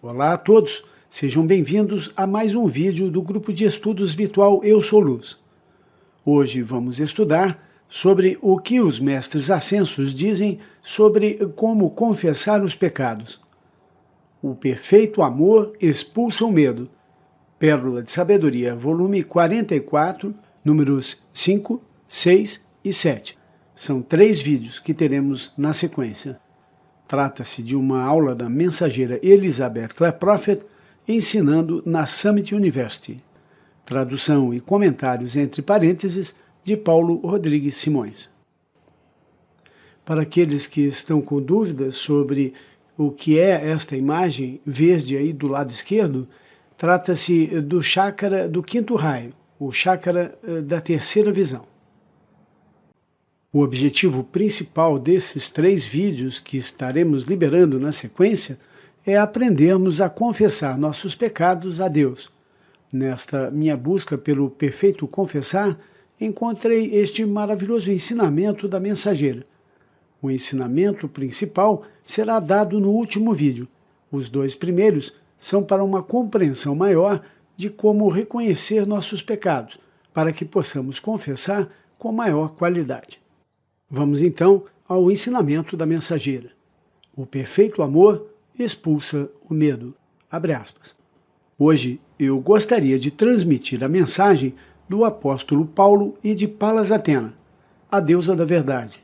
Olá a todos, sejam bem-vindos a mais um vídeo do grupo de estudos virtual Eu Sou Luz. Hoje vamos estudar sobre o que os mestres ascensos dizem sobre como confessar os pecados. O perfeito amor expulsa o medo. Pérola de Sabedoria, volume 44, números 5, 6 e 7. São 3 vídeos que teremos na sequência. Trata-se de uma aula da mensageira Elizabeth Klaproth ensinando na Summit University. Tradução e comentários entre parênteses de Paulo Rodrigues Simões. Para aqueles que estão com dúvidas sobre o que é esta imagem verde aí do lado esquerdo, trata-se do chakra do quinto raio, o chakra da terceira visão. O objetivo principal desses 3 vídeos que estaremos liberando na sequência é aprendermos a confessar nossos pecados a Deus. Nesta minha busca pelo perfeito confessar, encontrei este maravilhoso ensinamento da mensageira. O ensinamento principal será dado no último vídeo. Os 2 primeiros são para uma compreensão maior de como reconhecer nossos pecados, para que possamos confessar com maior qualidade. Vamos então ao ensinamento da mensageira. O perfeito amor expulsa o medo. Abre aspas. Hoje eu gostaria de transmitir a mensagem do apóstolo Paulo e de Palas Athena, a deusa da verdade.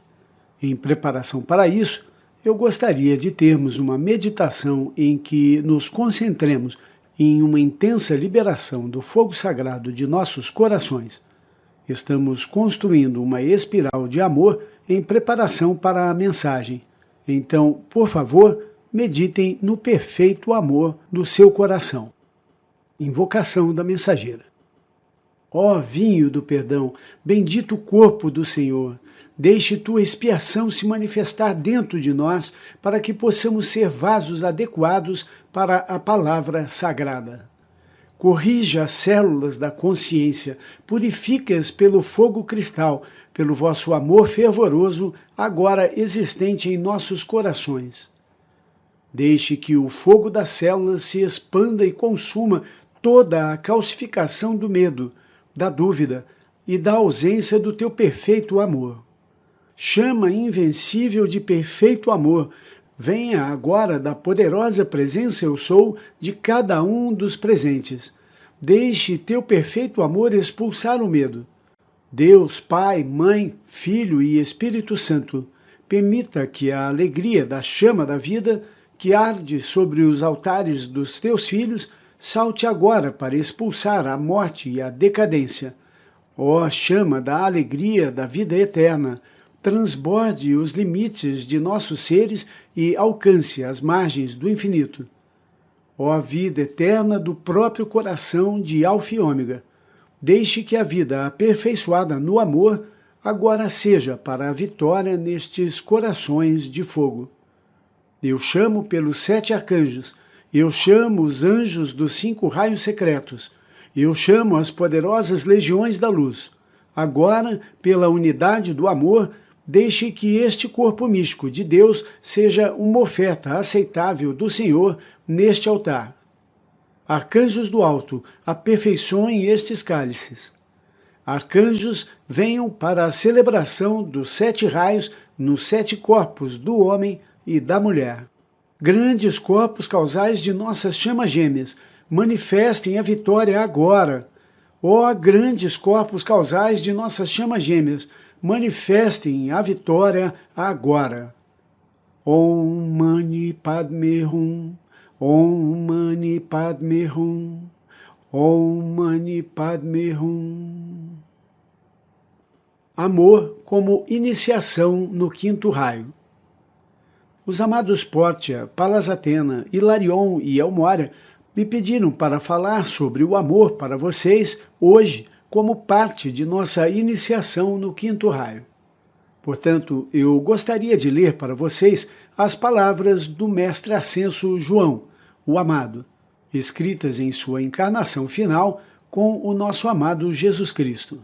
Em preparação para isso, eu gostaria de termos uma meditação em que nos concentremos em uma intensa liberação do fogo sagrado de nossos corações. Estamos construindo uma espiral de amor em preparação para a mensagem. Então, por favor, meditem no perfeito amor do seu coração. Invocação da mensageira. Ó vinho do perdão, bendito corpo do Senhor, deixe tua expiação se manifestar dentro de nós para que possamos ser vasos adequados para a palavra sagrada. Corrija as células da consciência, purifique-as pelo fogo cristal, pelo vosso amor fervoroso, agora existente em nossos corações. Deixe que o fogo das células se expanda e consuma toda a calcificação do medo, da dúvida e da ausência do teu perfeito amor. Chama invencível de perfeito amor, venha agora da poderosa presença eu sou de cada um dos presentes. Deixe teu perfeito amor expulsar o medo. Deus, Pai, Mãe, Filho e Espírito Santo, permita que a alegria da chama da vida, que arde sobre os altares dos teus filhos, salte agora para expulsar a morte e a decadência. Ó chama da alegria da vida eterna, transborde os limites de nossos seres e alcance as margens do infinito. Ó vida eterna do próprio coração de Alfa e Ômega, deixe que a vida aperfeiçoada no amor agora seja para a vitória nestes corações de fogo. Eu chamo pelos 7 arcanjos, eu chamo os anjos dos 5 raios secretos, eu chamo as poderosas legiões da luz. Agora, pela unidade do amor, deixe que este corpo místico de Deus seja uma oferta aceitável do Senhor neste altar. Arcanjos do alto, aperfeiçoem estes cálices. Arcanjos, venham para a celebração dos 7 raios nos 7 corpos do homem e da mulher. Grandes corpos causais de nossas chamas gêmeas, manifestem a vitória agora. Ó grandes corpos causais de nossas chamas gêmeas, manifestem a vitória agora. Om Mani Padme Hum, Om Mani Padme Hum, Om Mani Padme Hum. Amor como iniciação no quinto raio. Os amados Portia, Palas Athena, Hilarion e Elmória me pediram para falar sobre o amor para vocês hoje, como parte de nossa iniciação no quinto raio. Portanto, eu gostaria de ler para vocês as palavras do mestre ascenso João, o amado, escritas em sua encarnação final com o nosso amado Jesus Cristo.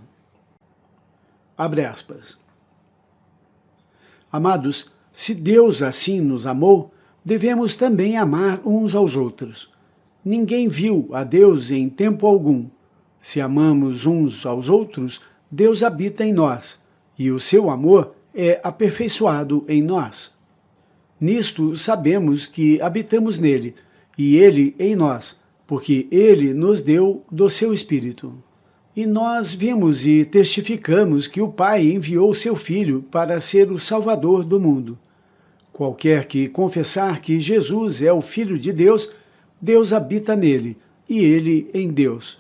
Abre aspas. Amados, se Deus assim nos amou, devemos também amar uns aos outros. Ninguém viu a Deus em tempo algum. Se amamos uns aos outros, Deus habita em nós, e o seu amor é aperfeiçoado em nós. Nisto sabemos que habitamos nele, e ele em nós, porque ele nos deu do seu Espírito. E nós vimos e testificamos que o Pai enviou seu Filho para ser o Salvador do mundo. Qualquer que confessar que Jesus é o Filho de Deus, Deus habita nele, e ele em Deus.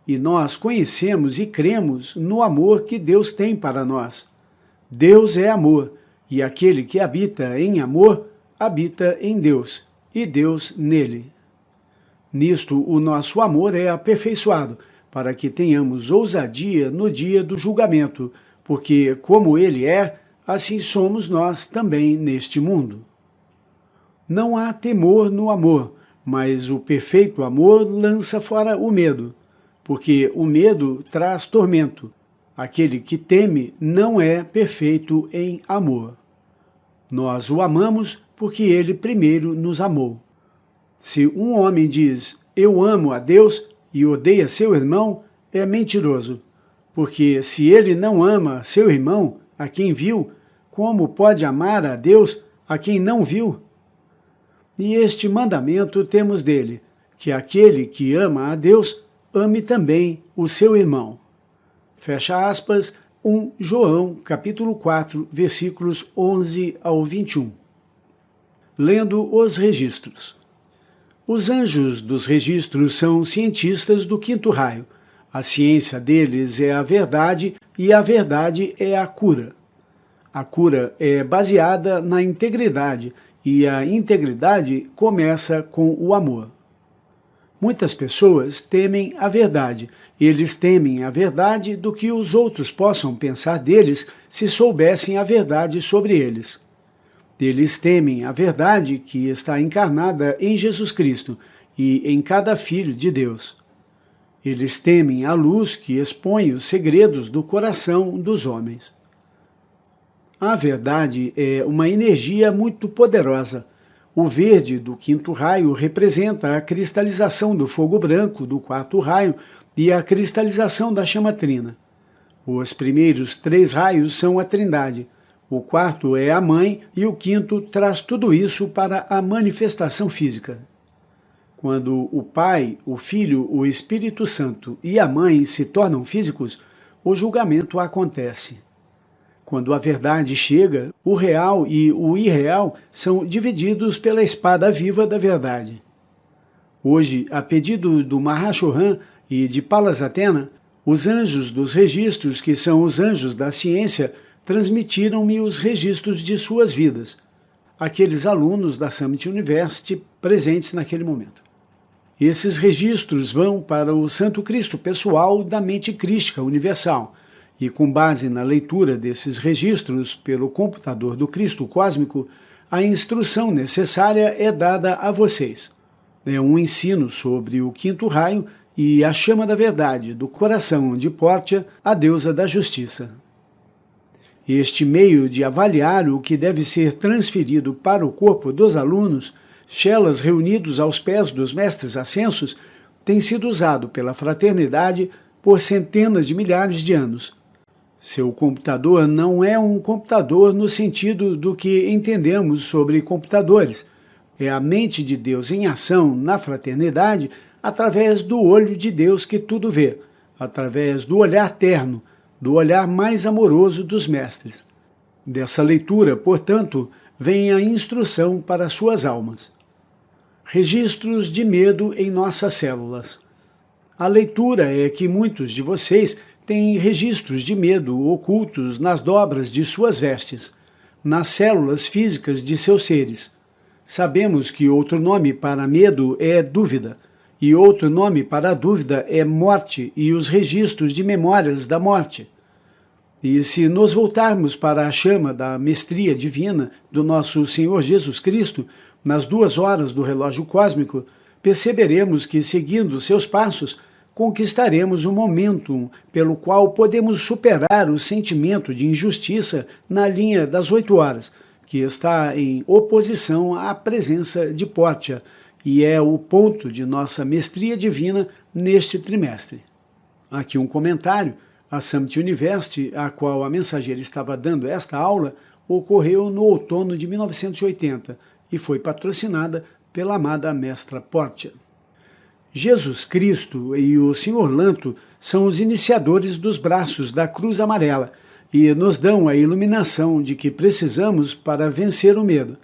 E nós conhecemos e cremos no amor que Deus tem para nós. Deus é amor, e aquele que habita em amor, habita em Deus, e Deus nele. Nisto o nosso amor é aperfeiçoado, para que tenhamos ousadia no dia do julgamento, porque, como ele é, assim somos nós também neste mundo. Não há temor no amor, mas o perfeito amor lança fora o medo, porque o medo traz tormento. Aquele que teme não é perfeito em amor. Nós o amamos porque ele primeiro nos amou. Se um homem diz, eu amo a Deus, e odeia seu irmão, é mentiroso, porque se ele não ama seu irmão, a quem viu, como pode amar a Deus, a quem não viu? E este mandamento temos dele, que aquele que ama a Deus, ame também o seu irmão. Fecha aspas, 1 João, capítulo 4, versículos 11 ao 21. Lendo os registros. Os anjos dos registros são cientistas do quinto raio. A ciência deles é a verdade e a verdade é a cura. A cura é baseada na integridade e a integridade começa com o amor. Muitas pessoas temem a verdade. Eles temem a verdade do que os outros possam pensar deles se soubessem a verdade sobre eles. Eles temem a verdade que está encarnada em Jesus Cristo e em cada filho de Deus. Eles temem a luz que expõe os segredos do coração dos homens. A verdade é uma energia muito poderosa. O verde do quinto raio representa a cristalização do fogo branco do quarto raio e a cristalização da chama trina. Os primeiros 3 raios são a Trindade. O quarto é a Mãe e o quinto traz tudo isso para a manifestação física. Quando o Pai, o Filho, o Espírito Santo e a Mãe se tornam físicos, o julgamento acontece. Quando a verdade chega, o real e o irreal são divididos pela espada viva da verdade. Hoje, a pedido do Mahashohan e de Pallas Athena, os anjos dos registros, que são os anjos da ciência, transmitiram-me os registros de suas vidas, aqueles alunos da Summit University presentes naquele momento. Esses registros vão para o Santo Cristo pessoal da mente crística universal, e com base na leitura desses registros pelo computador do Cristo cósmico, a instrução necessária é dada a vocês. É um ensino sobre o quinto raio e a chama da verdade do coração de Pórtia, a deusa da justiça. Este meio de avaliar o que deve ser transferido para o corpo dos alunos, chelas reunidos aos pés dos mestres ascensos, tem sido usado pela fraternidade por centenas de milhares de anos. Seu computador não é um computador no sentido do que entendemos sobre computadores. É a mente de Deus em ação na fraternidade através do olho de Deus que tudo vê, através do olhar terno, do olhar mais amoroso dos mestres. Dessa leitura, portanto, vem a instrução para suas almas. Registros de medo em nossas células. A leitura é que muitos de vocês têm registros de medo ocultos nas dobras de suas vestes, nas células físicas de seus seres. Sabemos que outro nome para medo é dúvida, e outro nome para a dúvida é morte e os registros de memórias da morte. E se nos voltarmos para a chama da mestria divina do nosso Senhor Jesus Cristo, nas 2 horas do relógio cósmico, perceberemos que, seguindo seus passos, conquistaremos um momentum pelo qual podemos superar o sentimento de injustiça na linha das 8 horas, que está em oposição à presença de Portia, e é o ponto de nossa mestria divina neste trimestre. Aqui um comentário. A Summit University, a qual a mensageira estava dando esta aula, ocorreu no outono de 1980 e foi patrocinada pela amada mestra Portia. Jesus Cristo e o Sr. Lanto são os iniciadores dos braços da Cruz Amarela e nos dão a iluminação de que precisamos para vencer o medo.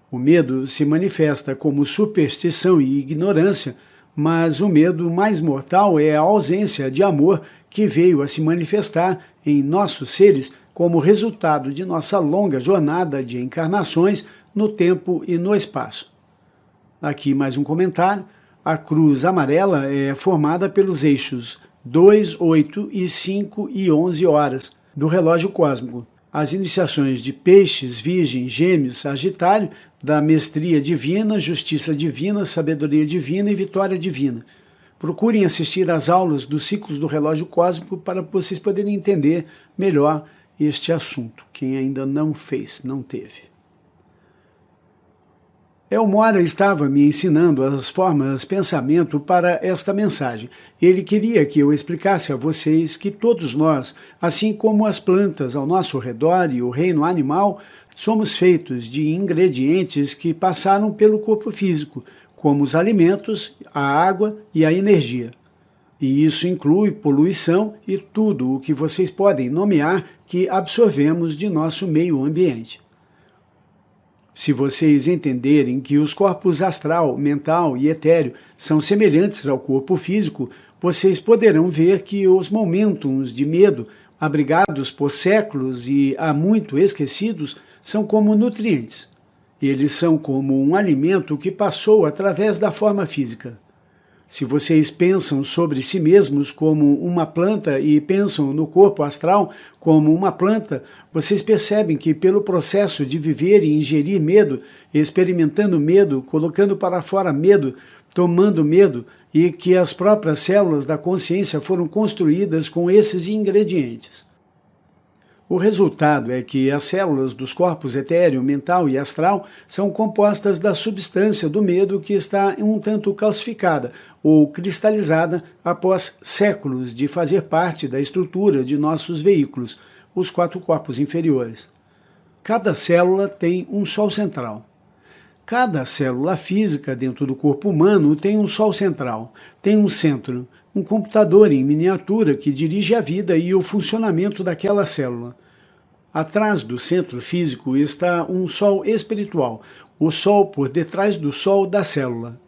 O medo se manifesta como superstição e ignorância, mas o medo mais mortal é a ausência de amor que veio a se manifestar em nossos seres como resultado de nossa longa jornada de encarnações no tempo e no espaço. Aqui mais um comentário. A cruz amarela é formada pelos eixos 2, 8 e 5 e 11 horas do relógio cósmico. As iniciações de Peixes, Virgem, Gêmeos, Sagitário, da mestria divina, justiça divina, sabedoria divina e vitória divina. Procurem assistir às aulas dos ciclos do relógio cósmico para vocês poderem entender melhor este assunto. Quem ainda não fez, não teve. Elmora estava me ensinando as formas pensamento para esta mensagem. Ele queria que eu explicasse a vocês que todos nós, assim como as plantas ao nosso redor e o reino animal, somos feitos de ingredientes que passaram pelo corpo físico, como os alimentos, a água e a energia. E isso inclui poluição e tudo o que vocês podem nomear que absorvemos de nosso meio ambiente. Se vocês entenderem que os corpos astral, mental e etéreo são semelhantes ao corpo físico, vocês poderão ver que os momentums de medo, abrigados por séculos e há muito esquecidos, são como nutrientes. Eles são como um alimento que passou através da forma física. Se vocês pensam sobre si mesmos como uma planta e pensam no corpo astral como uma planta, vocês percebem que pelo processo de viver e ingerir medo, experimentando medo, colocando para fora medo, tomando medo, e que as próprias células da consciência foram construídas com esses ingredientes. O resultado é que as células dos corpos etéreo, mental e astral são compostas da substância do medo que está um tanto calcificada ou cristalizada após séculos de fazer parte da estrutura de nossos veículos, os 4 corpos inferiores. Cada célula tem um sol central. Cada célula física dentro do corpo humano tem um sol central, tem um centro, um computador em miniatura que dirige a vida e o funcionamento daquela célula. Atrás do centro físico está um sol espiritual, o sol por detrás do sol da célula.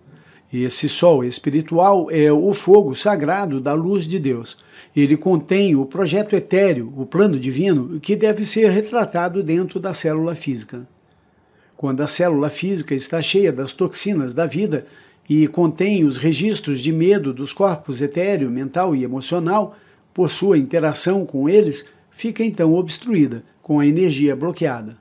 Esse sol espiritual é o fogo sagrado da luz de Deus. Ele contém o projeto etéreo, o plano divino, que deve ser retratado dentro da célula física. Quando a célula física está cheia das toxinas da vida e contém os registros de medo dos corpos etéreo, mental e emocional, por sua interação com eles, fica então obstruída, com a energia bloqueada.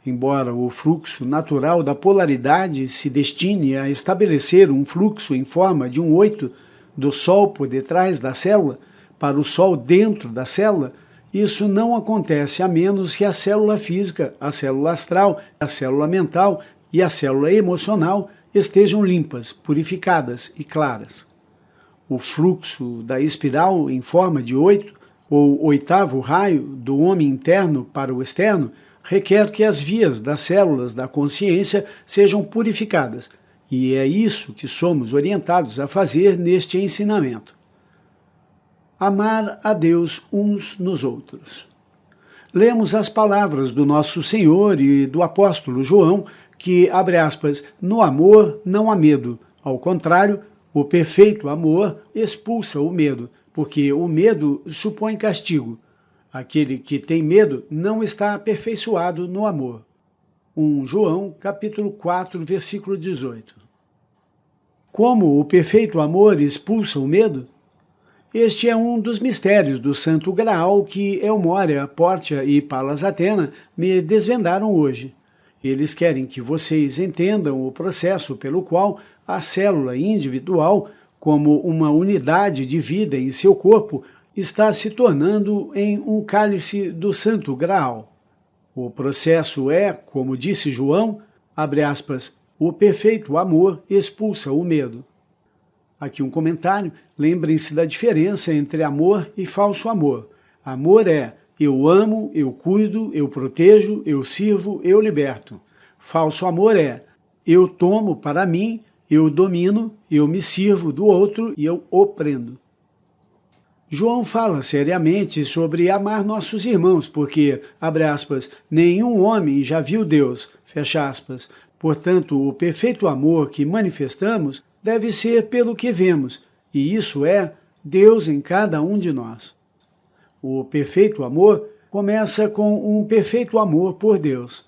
Embora o fluxo natural da polaridade se destine a estabelecer um fluxo em forma de um 8 do Sol por detrás da célula para o Sol dentro da célula, isso não acontece a menos que a célula física, a célula astral, a célula mental e a célula emocional estejam limpas, purificadas e claras. O fluxo da espiral em forma de 8, ou 8º raio do homem interno para o externo, requer que as vias das células da consciência sejam purificadas, e é isso que somos orientados a fazer neste ensinamento. Amar a Deus uns nos outros. Lemos as palavras do nosso Senhor e do apóstolo João, que, abre aspas, no amor não há medo, ao contrário, o perfeito amor expulsa o medo, porque o medo supõe castigo. Aquele que tem medo não está aperfeiçoado no amor. 1 João, capítulo 4, versículo 18. Como o perfeito amor expulsa o medo? Este é um dos mistérios do Santo Graal que Elmora, Portia e Palas Athena me desvendaram hoje. Eles querem que vocês entendam o processo pelo qual a célula individual, como uma unidade de vida em seu corpo, está se tornando em um cálice do Santo Graal. O processo é, como disse João, abre aspas, o perfeito amor expulsa o medo. Aqui um comentário, lembrem-se da diferença entre amor e falso amor. Amor é eu amo, eu cuido, eu protejo, eu sirvo, eu liberto. Falso amor é eu tomo para mim, eu domino, eu me sirvo do outro e eu o prendo. João fala seriamente sobre amar nossos irmãos, porque, abre aspas, nenhum homem já viu Deus, fecha aspas. Portanto, o perfeito amor que manifestamos deve ser pelo que vemos, e isso é Deus em cada um de nós. O perfeito amor começa com um perfeito amor por Deus.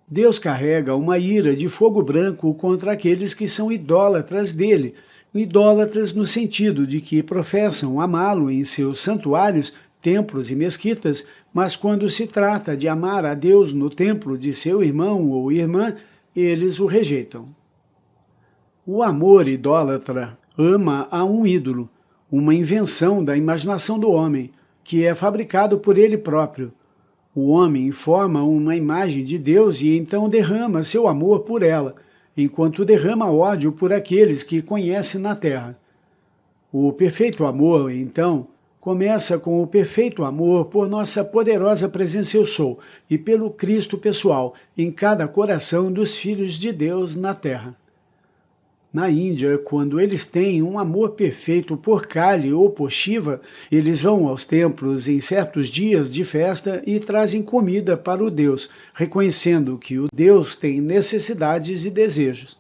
Deus carrega uma ira de fogo branco contra aqueles que são idólatras dele, idólatras no sentido de que professam amá-lo em seus santuários, templos e mesquitas, mas quando se trata de amar a Deus no templo de seu irmão ou irmã, eles o rejeitam. O amor idólatra ama a um ídolo, uma invenção da imaginação do homem, que é fabricado por ele próprio. O homem forma uma imagem de Deus e então derrama seu amor por ela, enquanto derrama ódio por aqueles que conhece na terra. O perfeito amor, então, começa com o perfeito amor por nossa poderosa presença eu sou e pelo Cristo pessoal em cada coração dos filhos de Deus na terra. Na Índia, quando eles têm um amor perfeito por Kali ou por Shiva, eles vão aos templos em certos dias de festa e trazem comida para o Deus, reconhecendo que o Deus tem necessidades e desejos.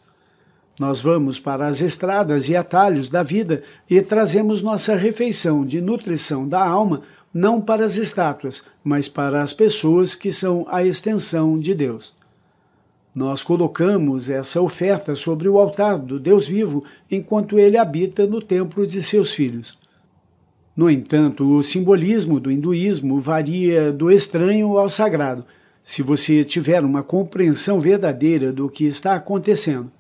Nós vamos para as estradas e atalhos da vida e trazemos nossa refeição de nutrição da alma, não para as estátuas, mas para as pessoas que são a extensão de Deus. Nós colocamos essa oferta sobre o altar do Deus vivo enquanto ele habita no templo de seus filhos. No entanto, o simbolismo do hinduísmo varia do estranho ao sagrado, se você tiver uma compreensão verdadeira do que está acontecendo.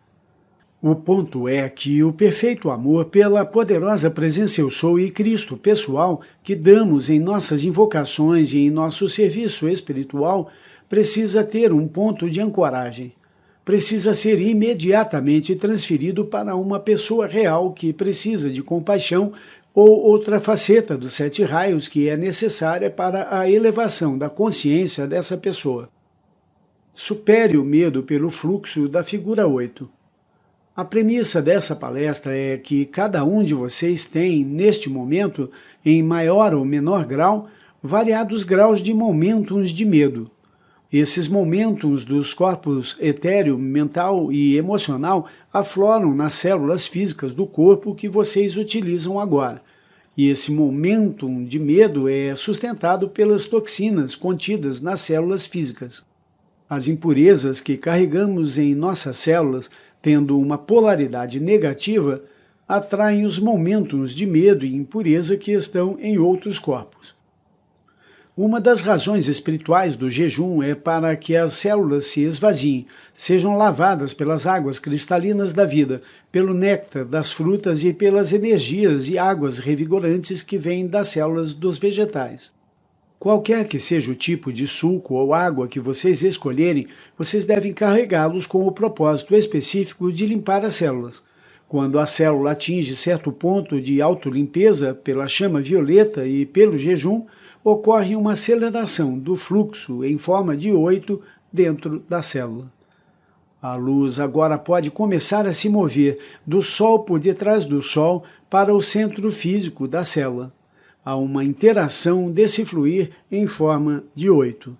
O ponto é que o perfeito amor pela poderosa presença eu sou e Cristo pessoal que damos em nossas invocações e em nosso serviço espiritual precisa ter um ponto de ancoragem. Precisa ser imediatamente transferido para uma pessoa real que precisa de compaixão ou outra faceta dos 7 raios que é necessária para a elevação da consciência dessa pessoa. Supere o medo pelo fluxo da figura 8. A premissa dessa palestra é que cada um de vocês tem, neste momento, em maior ou menor grau, variados graus de momentums de medo. Esses momentums dos corpos etéreo, mental e emocional afloram nas células físicas do corpo que vocês utilizam agora. E esse momentum de medo é sustentado pelas toxinas contidas nas células físicas. As impurezas que carregamos em nossas células, tendo uma polaridade negativa, atraem os momentums de medo e impureza que estão em outros corpos. Uma das razões espirituais do jejum é para que as células se esvaziem, sejam lavadas pelas águas cristalinas da vida, pelo néctar das frutas e pelas energias e águas revigorantes que vêm das células dos vegetais. Qualquer que seja o tipo de suco ou água que vocês escolherem, vocês devem carregá-los com o propósito específico de limpar as células. Quando a célula atinge certo ponto de autolimpeza pela chama violeta e pelo jejum, ocorre uma aceleração do fluxo em forma de 8 dentro da célula. A luz agora pode começar a se mover do Sol por detrás do Sol para o centro físico da célula. Há uma interação desse fluir em forma de 8.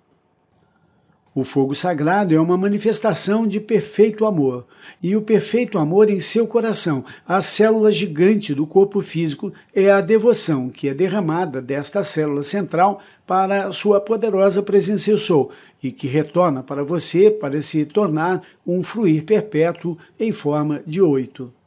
O fogo sagrado é uma manifestação de perfeito amor, e o perfeito amor em seu coração, a célula gigante do corpo físico, é a devoção que é derramada desta célula central para a sua poderosa presença eu sou, e que retorna para você para se tornar um fluir perpétuo em forma de 8.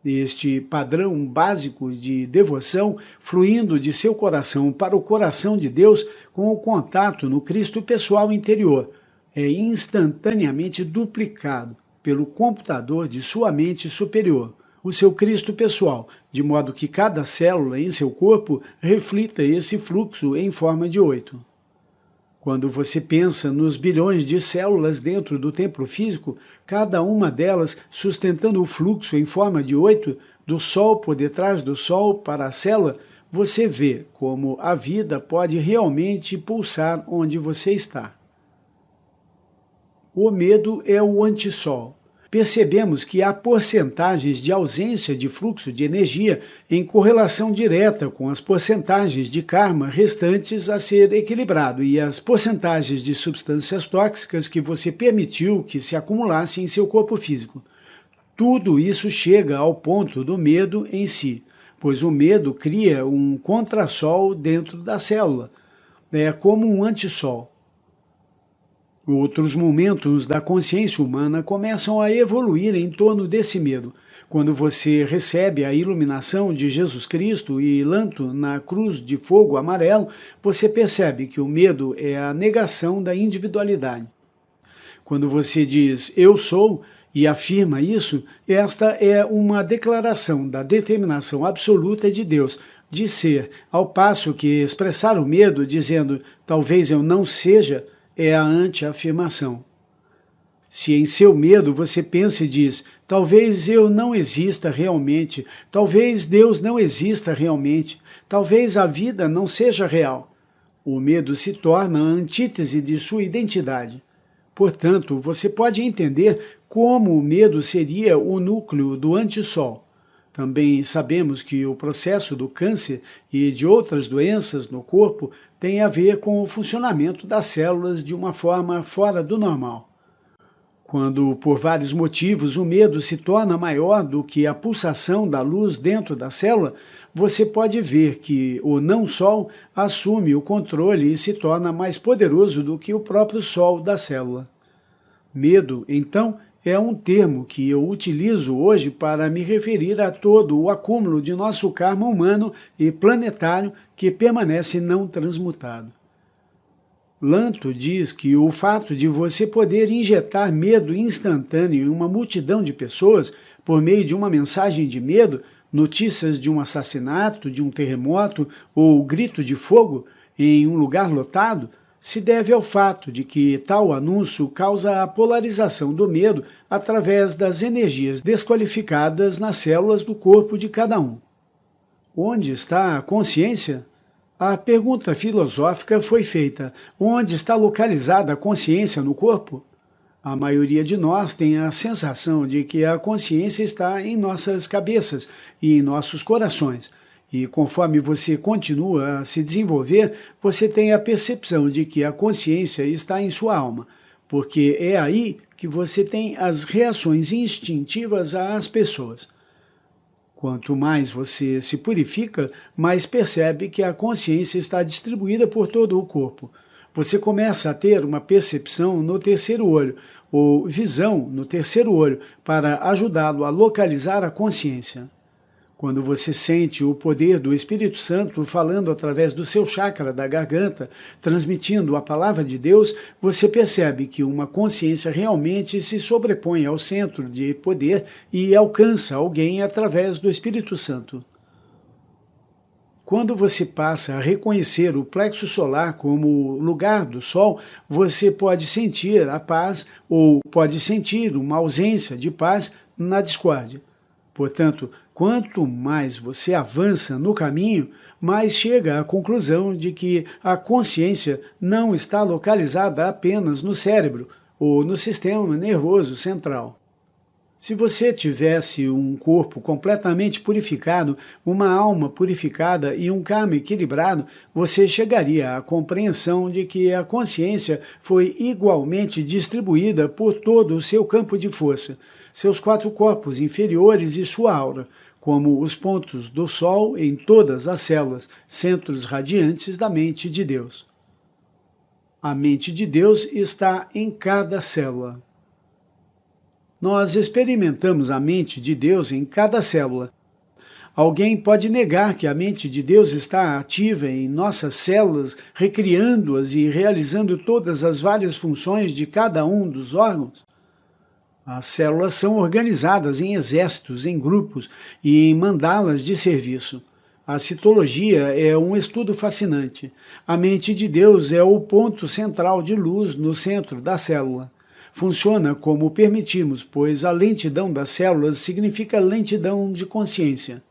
Este padrão básico de devoção, fluindo de seu coração para o coração de Deus com o contato no Cristo pessoal interior, é instantaneamente duplicado pelo computador de sua mente superior, o seu Cristo pessoal, de modo que cada célula em seu corpo reflita esse fluxo em forma de 8. Quando você pensa nos bilhões de células dentro do templo físico, cada uma delas sustentando o fluxo em forma de 8, do Sol por detrás do Sol para a célula, você vê como a vida pode realmente pulsar onde você está. O medo é o antissol. Percebemos que há porcentagens de ausência de fluxo de energia em correlação direta com as porcentagens de karma restantes a ser equilibrado e as porcentagens de substâncias tóxicas que você permitiu que se acumulassem em seu corpo físico. Tudo isso chega ao ponto do medo em si, pois o medo cria um contrassol dentro da célula. É como um antissol. Outros momentos da consciência humana começam a evoluir em torno desse medo. Quando você recebe a iluminação de Jesus Cristo e lanto na cruz de fogo amarelo, você percebe que o medo é a negação da individualidade. Quando você diz "eu sou" e afirma isso, esta é uma declaração da determinação absoluta de Deus de ser, ao passo que expressar o medo dizendo "talvez eu não seja", é a anti-afirmação. Se em seu medo você pensa e diz, talvez eu não exista realmente, talvez Deus não exista realmente, talvez a vida não seja real, o medo se torna a antítese de sua identidade. Portanto, você pode entender como o medo seria o núcleo do antissol. Também sabemos que o processo do câncer e de outras doenças no corpo tem a ver com o funcionamento das células de uma forma fora do normal. Quando, por vários motivos, o medo se torna maior do que a pulsação da luz dentro da célula, você pode ver que o não-sol assume o controle e se torna mais poderoso do que o próprio sol da célula. Medo, então, é um termo que eu utilizo hoje para me referir a todo o acúmulo de nosso karma humano e planetário que permanece não transmutado. Lanto diz que o fato de você poder injetar medo instantâneo em uma multidão de pessoas por meio de uma mensagem de medo, notícias de um assassinato, de um terremoto ou grito de fogo em um lugar lotado, se deve ao fato de que tal anúncio causa a polarização do medo através das energias desqualificadas nas células do corpo de cada um. Onde está a consciência? A pergunta filosófica foi feita: onde está localizada a consciência no corpo? A maioria de nós tem a sensação de que a consciência está em nossas cabeças e em nossos corações. E conforme você continua a se desenvolver, você tem a percepção de que a consciência está em sua alma, porque é aí que você tem as reações instintivas às pessoas. Quanto mais você se purifica, mais percebe que a consciência está distribuída por todo o corpo. Você começa a ter uma percepção no terceiro olho, ou visão no terceiro olho, para ajudá-lo a localizar a consciência. Quando você sente o poder do Espírito Santo falando através do seu chakra da garganta, transmitindo a palavra de Deus, você percebe que uma consciência realmente se sobrepõe ao centro de poder e alcança alguém através do Espírito Santo. Quando você passa a reconhecer o plexo solar como lugar do Sol, você pode sentir a paz ou pode sentir uma ausência de paz na discórdia. Portanto, quanto mais você avança no caminho, mais chega à conclusão de que a consciência não está localizada apenas no cérebro ou no sistema nervoso central. Se você tivesse um corpo completamente purificado, uma alma purificada e um karma equilibrado, você chegaria à compreensão de que a consciência foi igualmente distribuída por todo o seu campo de força, seus 4 corpos inferiores e sua aura, como os pontos do Sol em todas as células, centros radiantes da mente de Deus. A mente de Deus está em cada célula. Nós experimentamos a mente de Deus em cada célula. Alguém pode negar que a mente de Deus está ativa em nossas células, recriando-as e realizando todas as várias funções de cada um dos órgãos? As células são organizadas em exércitos, em grupos e em mandalas de serviço. A citologia é um estudo fascinante. A mente de Deus é o ponto central de luz no centro da célula. Funciona como permitimos, pois a lentidão das células significa lentidão de consciência.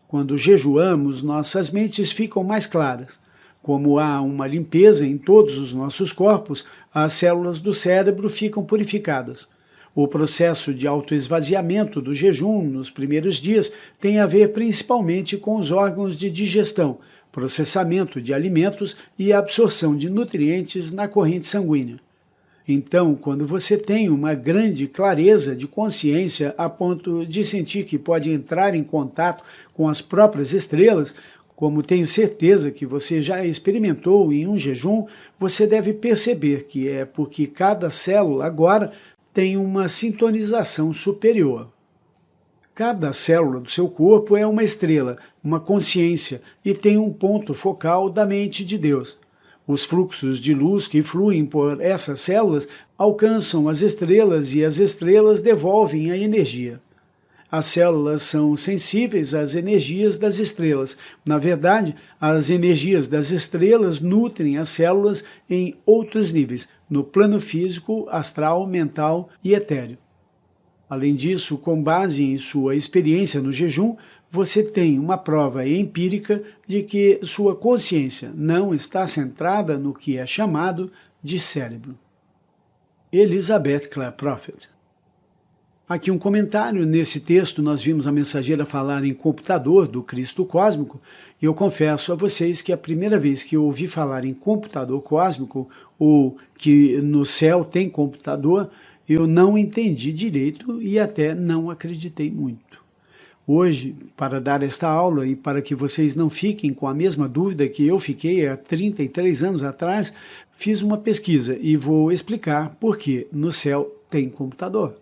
Quando jejuamos, nossas mentes ficam mais claras. Como há uma limpeza em todos os nossos corpos, as células do cérebro ficam purificadas. O processo de autoesvaziamento do jejum nos primeiros dias tem a ver principalmente com os órgãos de digestão, processamento de alimentos e absorção de nutrientes na corrente sanguínea. Então, quando você tem uma grande clareza de consciência a ponto de sentir que pode entrar em contato com as próprias estrelas, como tenho certeza que você já experimentou em um jejum, você deve perceber que é porque cada célula agora tem uma sintonização superior. Cada célula do seu corpo é uma estrela, uma consciência, e tem um ponto focal da mente de Deus. Os fluxos de luz que fluem por essas células alcançam as estrelas e as estrelas devolvem a energia. As células são sensíveis às energias das estrelas. Na verdade, as energias das estrelas nutrem as células em outros níveis, no plano físico, astral, mental e etéreo. Além disso, com base em sua experiência no jejum, você tem uma prova empírica de que sua consciência não está centrada no que é chamado de cérebro. Elizabeth Clare Prophet. Aqui um comentário. Nesse texto nós vimos a mensageira falar em computador do Cristo cósmico, e eu confesso a vocês que a primeira vez que eu ouvi falar em computador cósmico, ou que no céu tem computador, eu não entendi direito e até não acreditei muito. Hoje, para dar esta aula e para que vocês não fiquem com a mesma dúvida que eu fiquei há 33 anos atrás, fiz uma pesquisa e vou explicar por que no céu tem computador.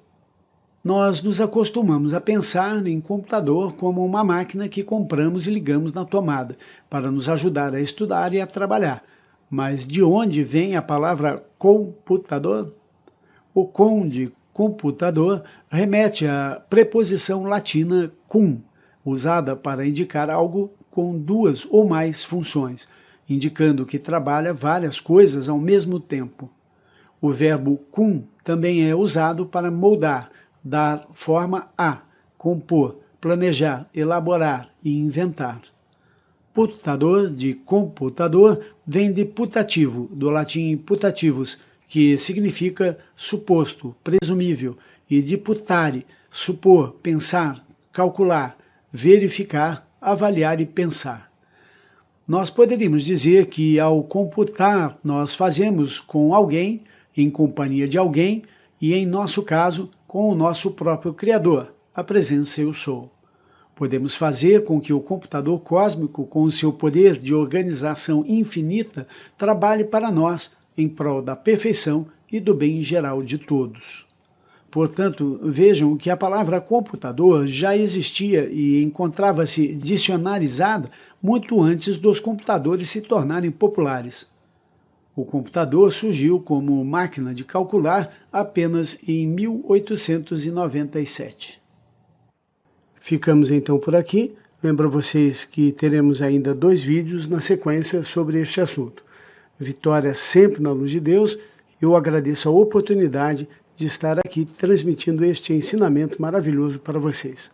Nós nos acostumamos a pensar em computador como uma máquina que compramos e ligamos na tomada, para nos ajudar a estudar e a trabalhar. Mas de onde vem a palavra computador? O com de computador remete à preposição latina cum, usada para indicar algo com duas ou mais funções, indicando que trabalha várias coisas ao mesmo tempo. O verbo cum também é usado para moldar, dar forma a, compor, planejar, elaborar e inventar. Putador de computador vem de putativo, do latim putativus, que significa suposto, presumível, e de putare, supor, pensar, calcular, verificar, avaliar e pensar. Nós poderíamos dizer que ao computar nós fazemos com alguém, em companhia de alguém, e em nosso caso, com o nosso próprio Criador, a presença Eu Sou. Podemos fazer com que o computador cósmico, com o seu poder de organização infinita, trabalhe para nós, em prol da perfeição e do bem geral de todos. Portanto, vejam que a palavra computador já existia e encontrava-se dicionarizada muito antes dos computadores se tornarem populares. O computador surgiu como máquina de calcular apenas em 1897. Ficamos então por aqui. Lembro a vocês que teremos ainda 2 vídeos na sequência sobre este assunto. Vitória sempre na luz de Deus. Eu agradeço a oportunidade de estar aqui transmitindo este ensinamento maravilhoso para vocês.